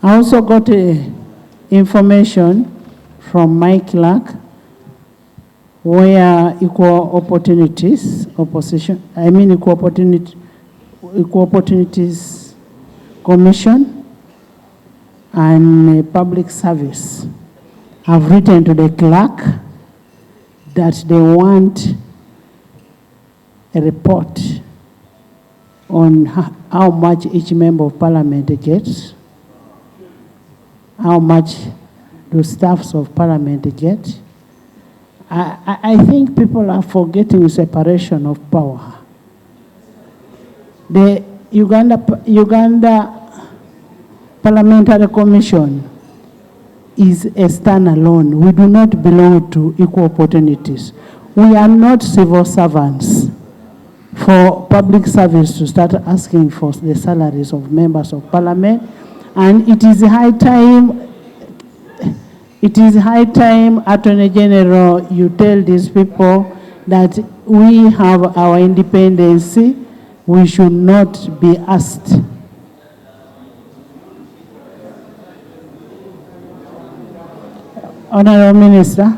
I also got information from my clerk where equal opportunities commission and public service have written to the clerk that they want a report on how much each member of parliament gets, how much do staffs of parliament get. I think people are forgetting separation of power. The Uganda Parliamentary Commission is a standalone. We do not belong to equal opportunities. We are not civil servants for public service to start asking for the salaries of members of parliament. And it is high time, Attorney General, you tell these people that we have our independence. We should not be asked. Honorable Minister,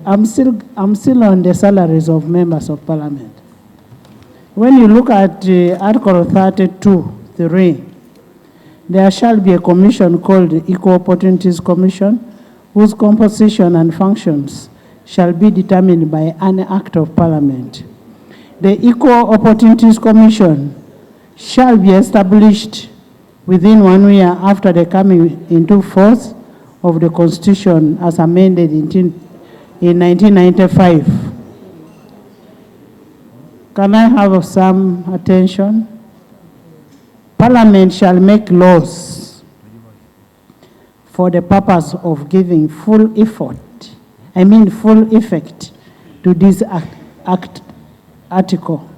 I'm still on the salaries of members of parliament. When you look at Article 32(3), there shall be a commission called the Equal Opportunities Commission, whose composition and functions shall be determined by an act of parliament. The Equal Opportunities Commission shall be established within 1 year after the coming into force of the Constitution as amended in 1995. Can I have some attention? Parliament shall make laws for the purpose of giving full effect to this article.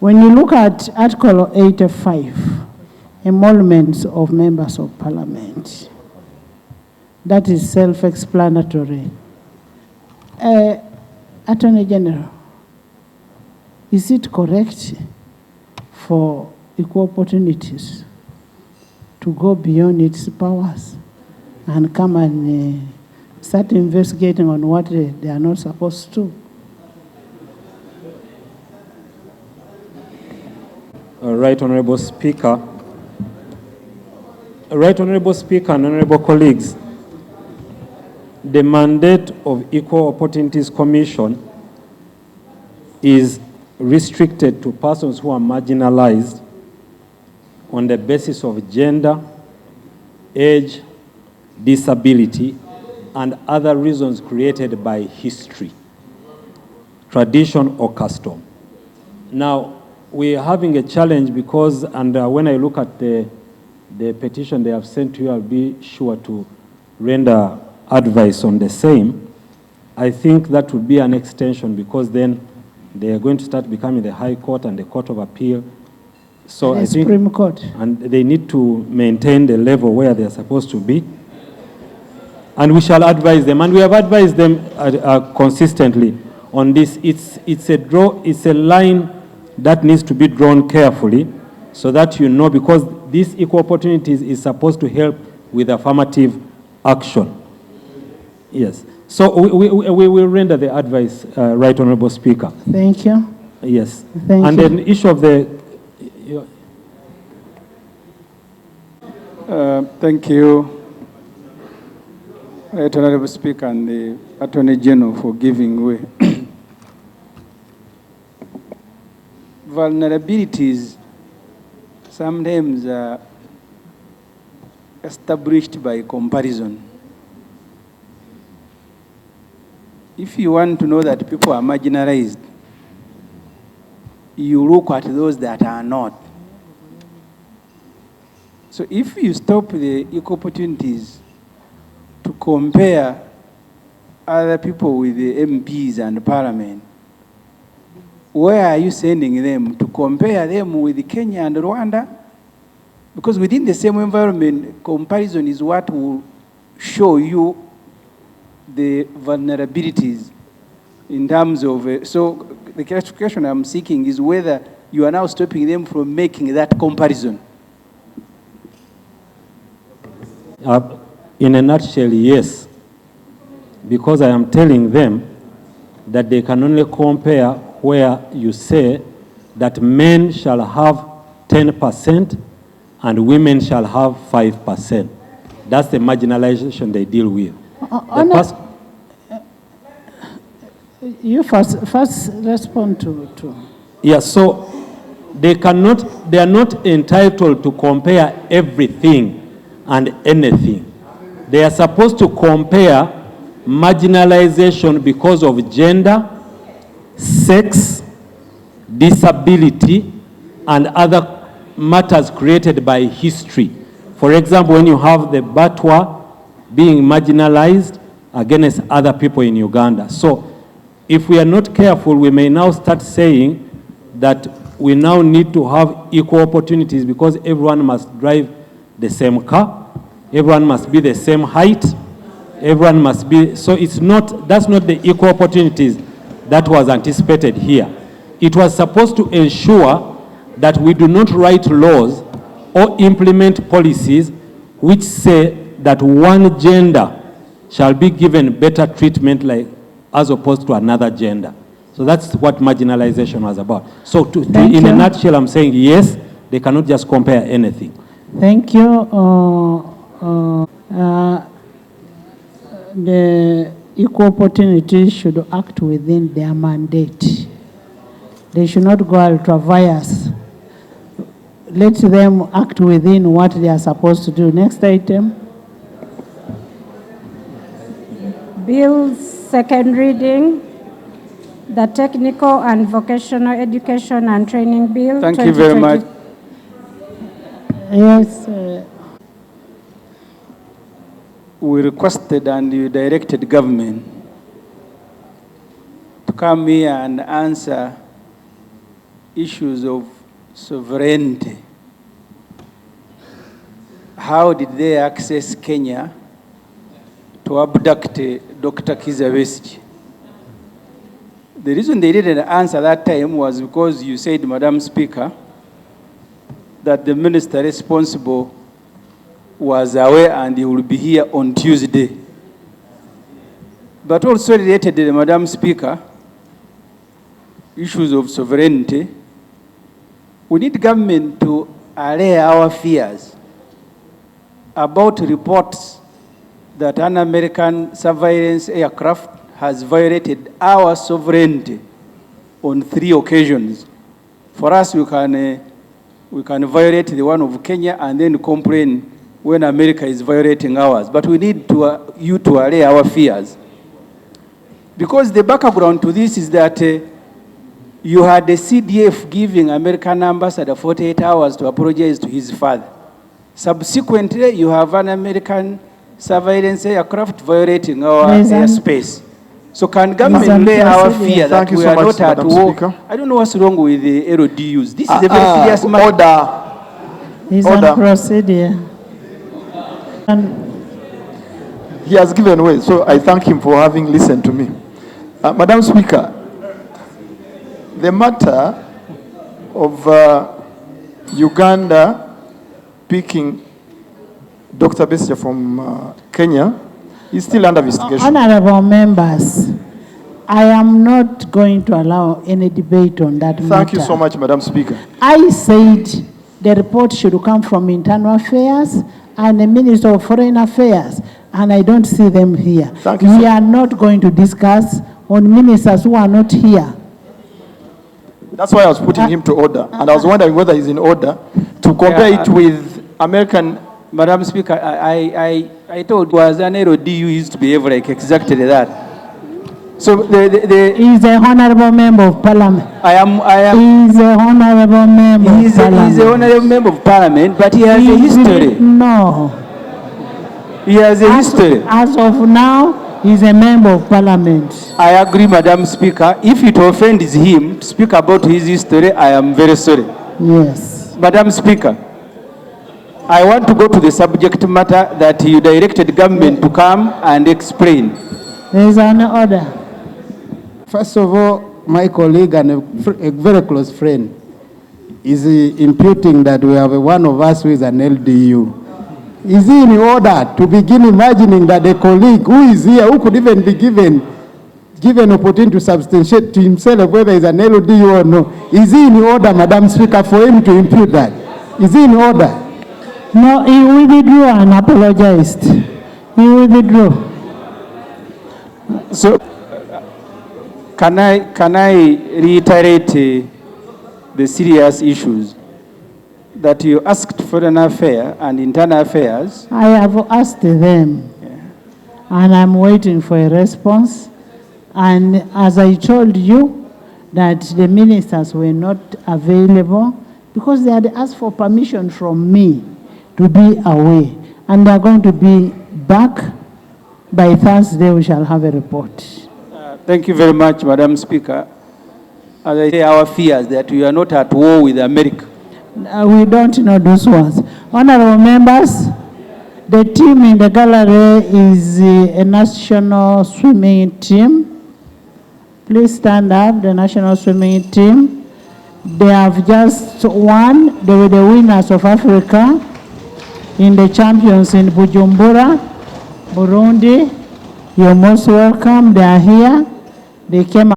When you look at Article 85, emoluments of members of parliament, that is self-explanatory. Attorney General, is it correct for equal opportunities to go beyond its powers and come and start investigating on what they are not supposed to? Right Honorable Speaker. Right Honorable Speaker and Honorable colleagues, the mandate of Equal Opportunities Commission is restricted to persons who are marginalized on the basis of gender, age, disability, and other reasons created by history, tradition, or custom. Now, we are having a challenge because, and when I look at the petition they have sent to you, I'll be sure to render advice on the same. I think that would be an extension because then they are going to start becoming the High Court and the Court of Appeal. So I think, Supreme Court. And they need to maintain the level where they are supposed to be. And we shall advise them, and we have advised them consistently on this. It's a line that needs to be drawn carefully so that you know, because this equal opportunities is supposed to help with affirmative action. Yes. So we will render the advice, Right Honorable Speaker. Thank you. Yes. Thank and you. then issue of the... Thank you, Right Honorable Speaker and the Attorney General for giving way. Vulnerabilities sometimes are established by comparison. If you want to know that people are marginalized, you look at those that are not. So if you stop the equal opportunities to compare other people with the MPs and Parliament, where are you sending them? To compare them with Kenya and Rwanda? Because within the same environment, comparison is what will show you the vulnerabilities in terms of... so the clarification I'm seeking is whether you are now stopping them from making that comparison. In a nutshell, yes. Because I am telling them that they can only compare where you say that men shall have 10% and women shall have 5%. That's the marginalization they deal with. You first respond to. Yeah, so they are not entitled to compare everything and anything. They are supposed to compare marginalization because of gender, sex, disability, and other matters created by history. For example, when you have the Batwa being marginalized against other people in Uganda. So if we are not careful, we may now start saying that we now need to have equal opportunities because everyone must drive the same car, everyone must be the same height, everyone must be, so that's not the equal opportunities that was anticipated here. It was supposed to ensure that we do not write laws or implement policies which say that one gender shall be given better treatment as opposed to another gender. So that's what marginalization was about. So in a nutshell, I'm saying yes, they cannot just compare anything. Thank you. The equal opportunity should act within their mandate. They should not go ultra-vires. Let them act within what they are supposed to do. Next item. Bill second reading, the Technical and Vocational Education and Training Bill. Thank you very much. Yes. We requested and you directed government to come here and answer issues of sovereignty. How did they access Kenya to abduct Dr. Kizza Besigye? The reason they didn't answer that time was because you said, Madam Speaker, that the minister responsible was aware and he will be here on Tuesday. But also related to the Madam Speaker, issues of sovereignty, we need government to allay our fears about reports that an American surveillance aircraft has violated our sovereignty on 3 occasions. For us, we can violate the one of Kenya and then complain when America is violating ours. But we need you to allay our fears. Because the background to this is that you had the CDF giving American ambassador 48 hours to apologize to his father. Subsequently, you have an American surveillance aircraft violating our airspace. So can government lay our fear that we are not at war? I don't know what's wrong with the LDUs. This is a very serious matter. He's on procedure. He has given way, so I thank him for having listened to me. Madam Speaker, the matter of Uganda picking Dr. Besigye from Kenya is still under investigation. Honorable members, I am not going to allow any debate on that matter. Thank you so much, Madam Speaker. I said the report should come from Internal Affairs and the Minister of Foreign Affairs, and I don't see them here. Thank you, we are not going to discuss on ministers who are not here. That's why I was putting him to order, and I was wondering whether he's in order to compare it with American. Madam Speaker, I told was an LDU used to behave like exactly that. So he's a honorable member of parliament. He's a honorable member of parliament. He's a honorable member of parliament, but he has a history. No. He has a history. As of now, he's a member of parliament. I agree, Madam Speaker. If it offends him to speak about his history, I am very sorry. Yes. Madam Speaker, I want to go to the subject matter that you directed government to come and explain. There is an order. First of all, my colleague and a very close friend, is imputing that we have one of us who is an LDU. Is it in order to begin imagining that a colleague who is here, who could even be given opportunity to substantiate to himself whether he's an LDU or no, is it in order, Madam Speaker, for him to impute that? Is it in order? No, he withdrew and apologized. He withdrew. So, can I reiterate the serious issues that you asked Foreign Affairs and Internal Affairs? I have asked them, and I'm waiting for a response. And as I told you, that the ministers were not available because they had asked for permission from me to be away. And they're going to be back. By Thursday, we shall have a report. Thank you very much, Madam Speaker. As I say, our fears that we are not at war with America. We don't know those ones. Honorable members, the team in the gallery is a national swimming team. Please stand up, the national swimming team. They have just won. They were the winners of Africa in the champions in Bujumbura, Burundi. You're most welcome. They are here. They came